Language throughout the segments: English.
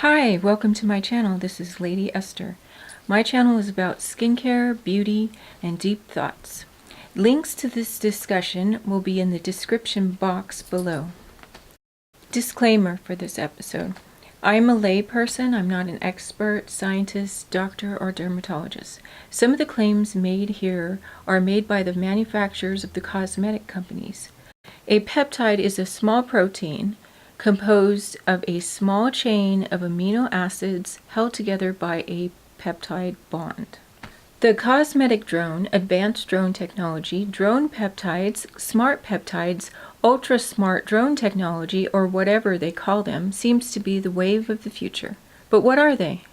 Hi, welcome to my channel. This is Lady Esther. My channel is about skincare, beauty, and deep thoughts. Links to this discussion will be in the description box below. Disclaimer for this episode. I'm a lay person. I'm not an expert, scientist, doctor, or dermatologist. Some of the claims made here are made by the manufacturers of the cosmetic companies. A peptide is a small protein composed of a small chain of amino acids held together by a peptide bond. The cosmetic drone, advanced drone technology, drone peptides, smart peptides, ultra smart drone technology, or whatever they call them, seems to be the wave of the future. But what are they?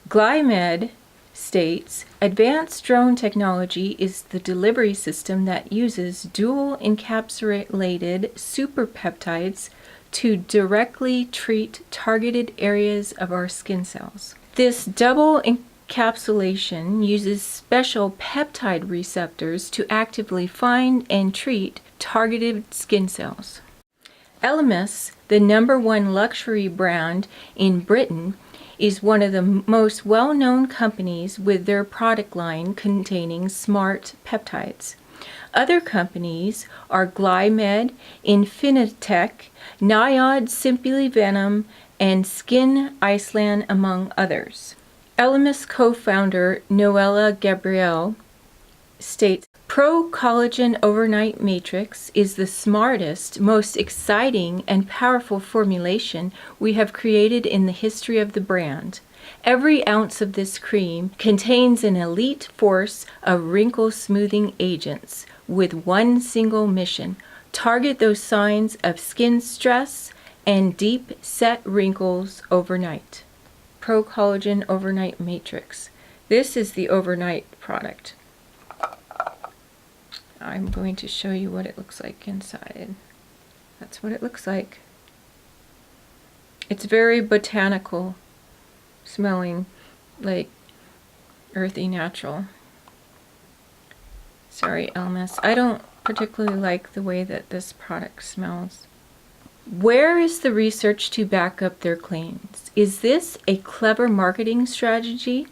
Glymed states, advanced drone technology is the delivery system that uses dual encapsulated superpeptides to directly treat targeted areas of our skin cells. This double encapsulation uses special peptide receptors to actively find and treat targeted skin cells. Elemis, the #1 luxury brand in Britain, is one of the most well-known companies with their product line containing smart peptides. Other companies are Glymed, Infinitec, Nyod, Simply Venom, and Skin Iceland, among others. Elemis co-founder Noella Gabrielle states, Pro Collagen Overnight Matrix is the smartest, most exciting, and powerful formulation we have created in the history of the brand. Every ounce of this cream contains an elite force of wrinkle-smoothing agents with one single mission: target those signs of skin stress and deep-set wrinkles overnight. Pro Collagen Overnight Matrix. This is the overnight product. I'm going to show you what it looks like inside. That's what it looks like. It's very botanical smelling, like earthy natural. Sorry, Elmas. I don't particularly like the way that this product smells. Where is the research to back up their claims? Is this a clever marketing strategy,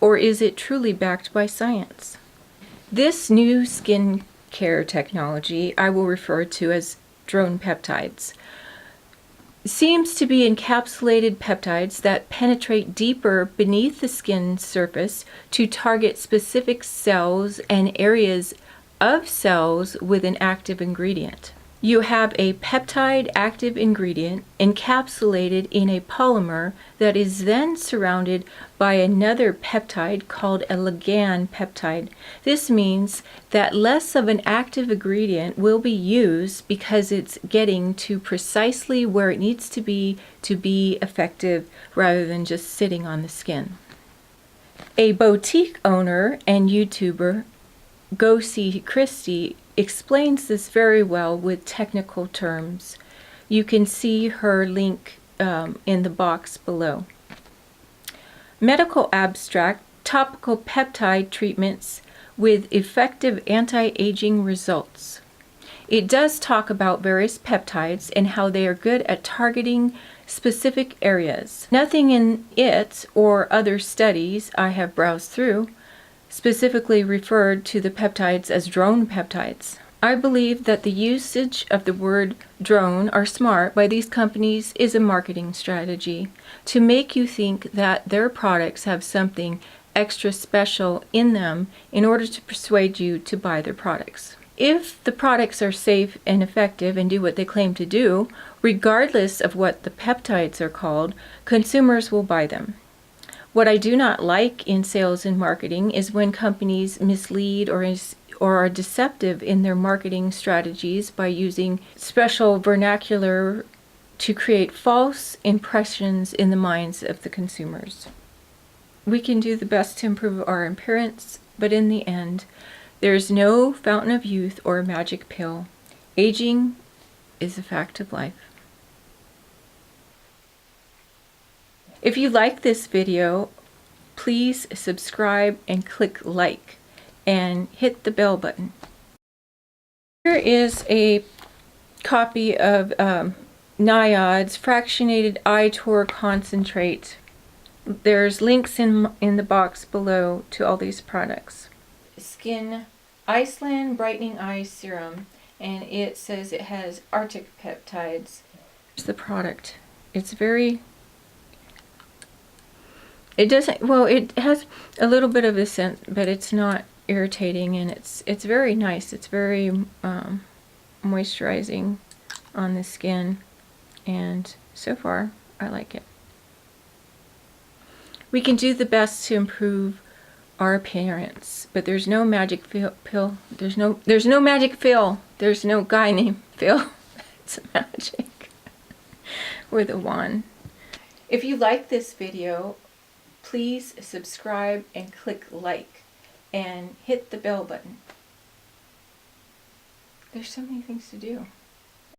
or is it truly backed by science? This new skin care technology I will refer to as drone peptides seems to be encapsulated peptides that penetrate deeper beneath the skin surface to target specific cells and areas of cells with an active ingredient. You have a peptide active ingredient encapsulated in a polymer that is then surrounded by another peptide called a ligand peptide. This means that less of an active ingredient will be used because it's getting to precisely where it needs to be effective rather than just sitting on the skin. A boutique owner and YouTuber, Go See Christy, explains this very well with technical terms. You can see her link in the box below. Medical abstract, topical peptide treatments with effective anti-aging results. It does talk about various peptides and how they are good at targeting specific areas. Nothing in it or other studies I have browsed through specifically referred to the peptides as drone peptides. I believe that the usage of the word drone or smart by these companies is a marketing strategy to make you think that their products have something extra special in them in order to persuade you to buy their products. If the products are safe and effective and do what they claim to do, regardless of what the peptides are called, consumers will buy them. What I do not like in sales and marketing is when companies mislead or are deceptive in their marketing strategies by using special vernacular to create false impressions in the minds of the consumers. We can do the best to improve our appearance, but in the end, there is no fountain of youth or magic pill. Aging is a fact of life. If you like this video, please subscribe and click like and hit the bell button. Here is a copy of Niods, fractionated eye tor concentrate. There's links in the box below to all these products. Skin Iceland Brightening Eye Serum, and it says it has Arctic peptides. Here's the product. It's very, it doesn't, well, it has a little bit of a scent, but it's not irritating, and it's very nice. It's very moisturizing on the skin, and so far I like it. We can do the best to improve our appearance, but there's no magic pill. There's no magic Phil. There's no guy named Phil. It's magic with a wand. If you like this video, please subscribe and click like and hit the bell button. There's so many things to do.